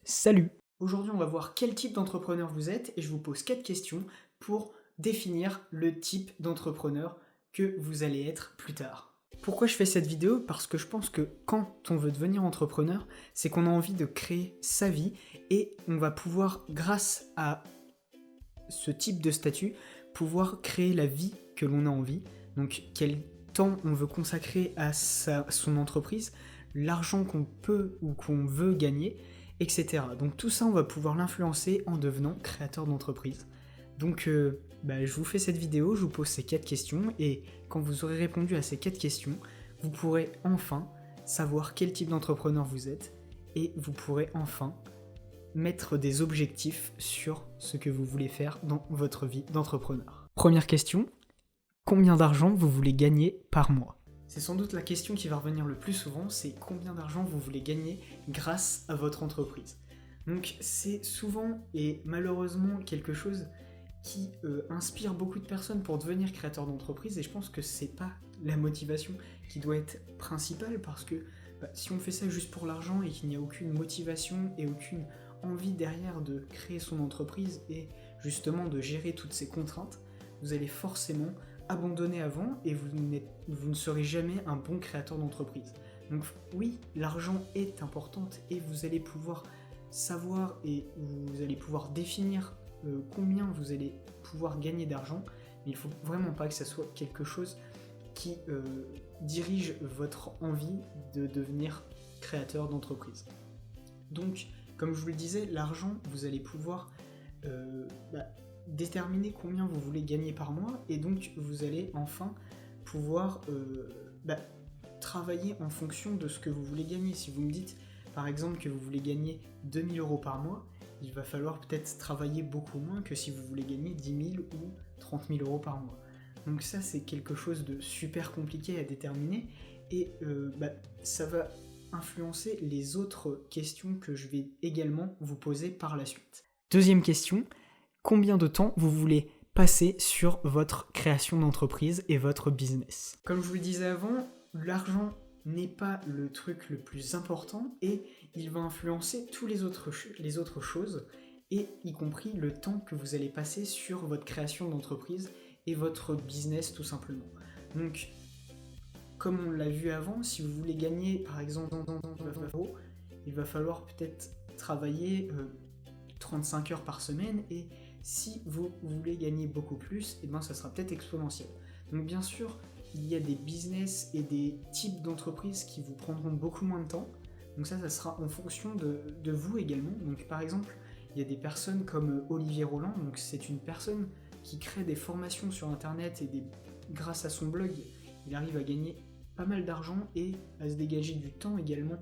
Salut! Aujourd'hui, on va voir quel type d'entrepreneur vous êtes et je vous pose 4 questions pour définir le type d'entrepreneur que vous allez être plus tard. Pourquoi je fais cette vidéo? Parce que je pense que quand on veut devenir entrepreneur, c'est qu'on a envie de créer sa vie et on va pouvoir, grâce à ce type de statut, pouvoir créer la vie que l'on a envie. Donc quel temps on veut consacrer à son entreprise, l'argent qu'on peut ou qu'on veut gagner, etc. Donc tout ça, on va pouvoir l'influencer en devenant créateur d'entreprise. Donc je vous fais cette vidéo, je vous pose ces 4 questions et quand vous aurez répondu à ces 4 questions, vous pourrez enfin savoir quel type d'entrepreneur vous êtes et vous pourrez enfin mettre des objectifs sur ce que vous voulez faire dans votre vie d'entrepreneur. Première question, combien d'argent vous voulez gagner par mois? C'est sans doute la question qui va revenir le plus souvent, c'est combien d'argent vous voulez gagner grâce à votre entreprise. Donc c'est souvent et malheureusement quelque chose qui inspire beaucoup de personnes pour devenir créateur d'entreprise et je pense que c'est pas la motivation qui doit être principale parce que si on fait ça juste pour l'argent et qu'il n'y a aucune motivation et aucune envie derrière de créer son entreprise et justement de gérer toutes ces contraintes, vous allez forcément abandonner avant et vous ne serez jamais un bon créateur d'entreprise. Donc oui, l'argent est important et vous allez pouvoir savoir et vous allez pouvoir définir combien vous allez pouvoir gagner d'argent, mais il ne faut vraiment pas que ça soit quelque chose qui dirige votre envie de devenir créateur d'entreprise. Donc, comme je vous le disais, l'argent, vous allez pouvoir déterminer combien vous voulez gagner par mois et donc vous allez enfin pouvoir travailler en fonction de ce que vous voulez gagner. Si vous me dites par exemple que vous voulez gagner 2000 € par mois, il va falloir peut-être travailler beaucoup moins que si vous voulez gagner 10 000 ou 30 000 € par mois. Donc ça c'est quelque chose de super compliqué à déterminer et ça va influencer les autres questions que je vais également vous poser par la suite. Deuxième question, combien de temps vous voulez passer sur votre création d'entreprise et votre business? Comme je vous le disais avant, l'argent n'est pas le truc le plus important et il va influencer toutes les autres choses et y compris le temps que vous allez passer sur votre création d'entreprise et votre business tout simplement. Donc, comme on l'a vu avant, si vous voulez gagner par exemple 20 €, il va falloir peut-être travailler 35 heures par semaine et si vous voulez gagner beaucoup plus, ça sera peut-être exponentiel. Donc bien sûr, il y a des business et des types d'entreprises qui vous prendront beaucoup moins de temps. Donc ça sera en fonction de vous également. Donc par exemple, il y a des personnes comme Olivier Roland, donc c'est une personne qui crée des formations sur internet et grâce à son blog, il arrive à gagner pas mal d'argent et à se dégager du temps également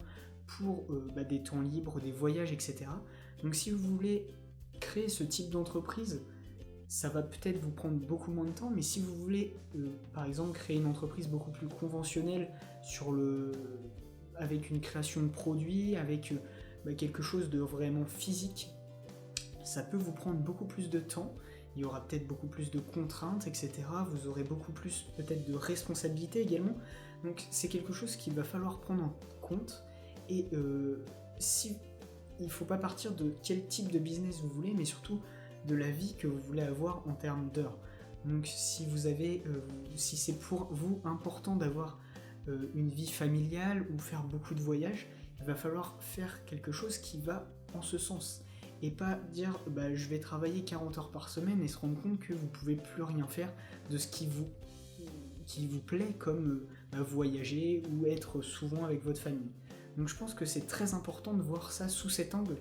pour des temps libres, des voyages, etc. Donc si vous voulez créer ce type d'entreprise, ça va peut-être vous prendre beaucoup moins de temps, mais si vous voulez par exemple créer une entreprise beaucoup plus conventionnelle avec une création de produits, avec quelque chose de vraiment physique, ça peut vous prendre beaucoup plus de temps, il y aura peut-être beaucoup plus de contraintes, etc. Vous aurez beaucoup plus peut-être de responsabilités également, donc c'est quelque chose qu'il va falloir prendre en compte, et il ne faut pas partir de quel type de business vous voulez, mais surtout de la vie que vous voulez avoir en termes d'heures. Donc si c'est pour vous important d'avoir une vie familiale ou faire beaucoup de voyages, il va falloir faire quelque chose qui va en ce sens. Et pas dire je vais travailler 40 heures par semaine et se rendre compte que vous ne pouvez plus rien faire de ce qui vous plaît, comme voyager ou être souvent avec votre famille. Donc je pense que c'est très important de voir ça sous cet angle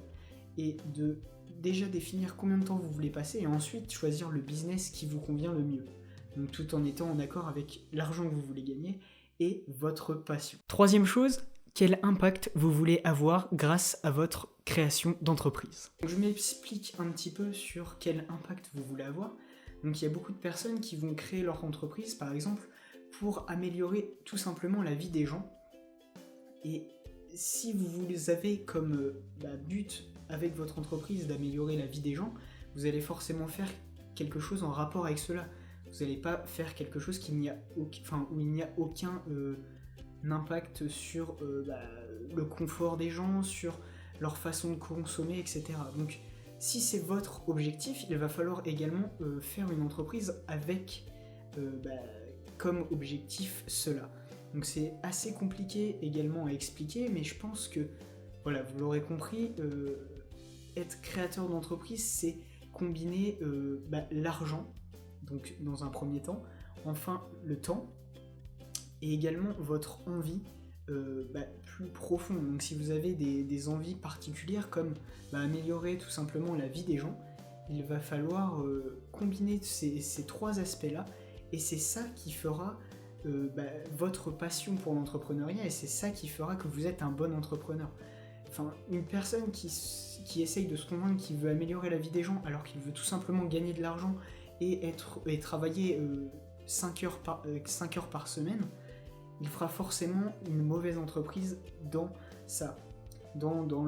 et de déjà définir combien de temps vous voulez passer et ensuite choisir le business qui vous convient le mieux. Donc tout en étant en accord avec l'argent que vous voulez gagner et votre passion. Troisième chose, quel impact vous voulez avoir grâce à votre création d'entreprise. Donc je m'explique un petit peu sur quel impact vous voulez avoir. Donc il y a beaucoup de personnes qui vont créer leur entreprise par exemple pour améliorer tout simplement la vie des gens. Et si vous avez comme but avec votre entreprise d'améliorer la vie des gens, vous allez forcément faire quelque chose en rapport avec cela. Vous n'allez pas faire quelque chose où il n'y a aucun impact sur le confort des gens, sur leur façon de consommer, etc. Donc si c'est votre objectif, il va falloir également faire une entreprise avec comme objectif cela. Donc c'est assez compliqué également à expliquer, mais je pense que, voilà, vous l'aurez compris, être créateur d'entreprise, c'est combiner l'argent, donc dans un premier temps, enfin le temps, et également votre envie plus profonde. Donc si vous avez des envies particulières comme améliorer tout simplement la vie des gens, il va falloir combiner ces trois aspects-là, et c'est ça qui fera votre passion pour l'entrepreneuriat, et c'est ça qui fera que vous êtes un bon entrepreneur. Enfin, une personne qui essaye de se convaincre qu'il veut améliorer la vie des gens alors qu'il veut tout simplement gagner de l'argent et travailler 5 heures par semaine, il fera forcément une mauvaise entreprise dans ça, dans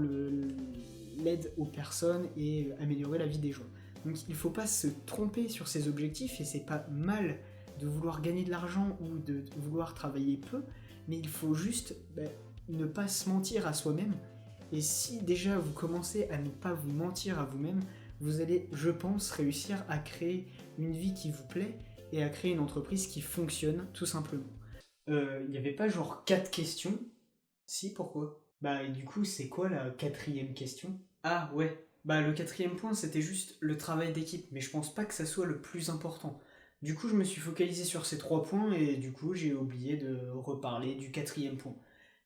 l'aide aux personnes et améliorer la vie des gens. Donc il ne faut pas se tromper sur ses objectifs, et c'est pas mal de vouloir gagner de l'argent ou de vouloir travailler peu, mais il faut juste ne pas se mentir à soi-même. Et si déjà vous commencez à ne pas vous mentir à vous-même, vous allez, je pense, réussir à créer une vie qui vous plaît et à créer une entreprise qui fonctionne, tout simplement. Il n'y avait pas genre 4 questions? Si, pourquoi? Et du coup, c'est quoi la 4e question? Ah ouais, le 4e point, c'était juste le travail d'équipe, mais je pense pas que ça soit le plus important. Du coup, je me suis focalisé sur ces 3 points, et du coup, j'ai oublié de reparler du 4e point.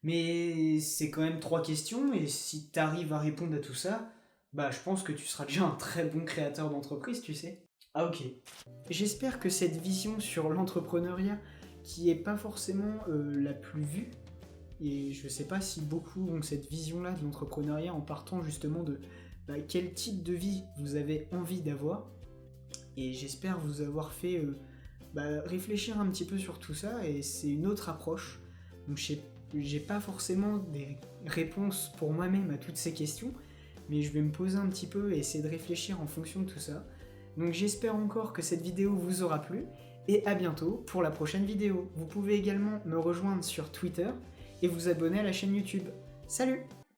Mais c'est quand même 3 questions, et si tu arrives à répondre à tout ça, je pense que tu seras déjà un très bon créateur d'entreprise, tu sais. Ah ok. J'espère que cette vision sur l'entrepreneuriat, qui est pas forcément la plus vue, et je sais pas si beaucoup ont cette vision-là de l'entrepreneuriat en partant justement de quel type de vie vous avez envie d'avoir, et j'espère vous avoir fait réfléchir un petit peu sur tout ça, et c'est une autre approche. Donc j'ai pas forcément des réponses pour moi-même à toutes ces questions, mais je vais me poser un petit peu et essayer de réfléchir en fonction de tout ça. Donc j'espère encore que cette vidéo vous aura plu, et à bientôt pour la prochaine vidéo. Vous pouvez également me rejoindre sur Twitter et vous abonner à la chaîne YouTube. Salut!